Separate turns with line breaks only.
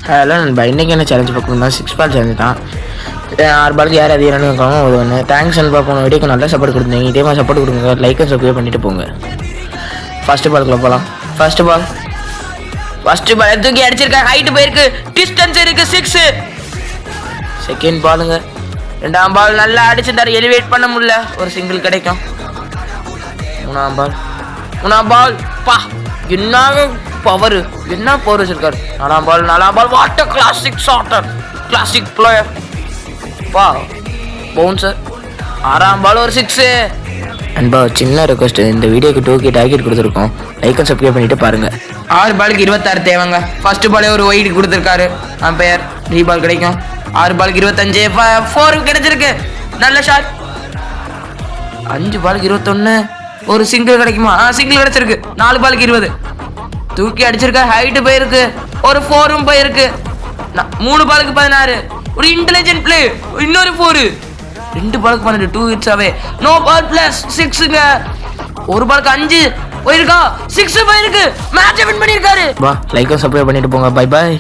Hello நண்பா, இன்றைக்கி என்ன சேலஞ்சு பார்க்கணும்னா 6 பால் சேலஞ்சு தான். 6 பாலுக்கு யார் அதிகம் ரன் வைக்காமோ அது ஒன்று. தேங்க்ஸ் நண்பா, போன வீடியோக்கு நல்லா சப்போர்ட் கொடுத்தீங்க. இதே மாதிரி சப்போர்ட் கொடுங்க, லைக் அண்ட் சப்ஸ்கிரைப் பண்ணிட்டு போங்க. ஃபர்ஸ்ட் பாலுக்குள்ள போகலாம். ஃபர்ஸ்ட் பால் தூக்கி அடிச்சிருக்கேன், ஹைட்டு போயிருக்கு, டிஸ்டன்ஸ் இருக்கு, 6. செகண்ட் பாலுங்க, 2ஆம் பால் நல்லா அடிச்சிருந்தாரு, எலிவேட் பண்ண முடியல, ஒரு சிங்கிள் கிடைக்கும். 3ஆம் பால் பா, என்ன பவர், என்ன பவர் வச்சிருக்காரு. 4ஆம் ball what a classic shotter, classic player பா, பவுன்சர். 6ஆம் பால் ஒரு 6. அன்பா சின்ன ரெக்வஸ்ட், இந்த வீடியோக்கு 2K டார்கெட் கொடுத்துருக்கோம், லைக் அண்ட் சப்ஸ்கிரைப் பண்ணிட்டு பாருங்க. 6 பாலுக்கு 26 தேவைங்க. ஃபர்ஸ்ட் பாலே ஒரு ஒயிட் கொடுத்துருக்காரு அம்பையர், 3 பால் கிடைக்கும். 6 பாலுக்கு 25, 4 கிடைச்சிருக்கு, நல்ல ஷாட். 5 பாலுக்கு 21, ஒரு சிங்கிள் கிடைக்குமா? சிங்கிள் கிடைச்சிருக்கு. 4 பாலுக்கு 20, தூக்கி அடிச்சிருக்க, ஹைட்டு போயிருக்கு, ஒரு 4ம் போயிருக்கு. 3 பாலுக்கு 16, ஒரு இன்டெலிஜென்ட் பிளே, இன்னொரு 4. 2 பாலுக்கு 12, 2 ஹிட்ஸ் அவே, நோ பால் பிளஸ் 6ங்க. 1 பாலுக்கு 5 போயிருக்கா, 6 போயிருக்கு, மேட்சை வின் பண்ணியிருக்காரு. லைக் சப்ஸ்கிரைப் பண்ணிட்டு போங்க, பை பாய்.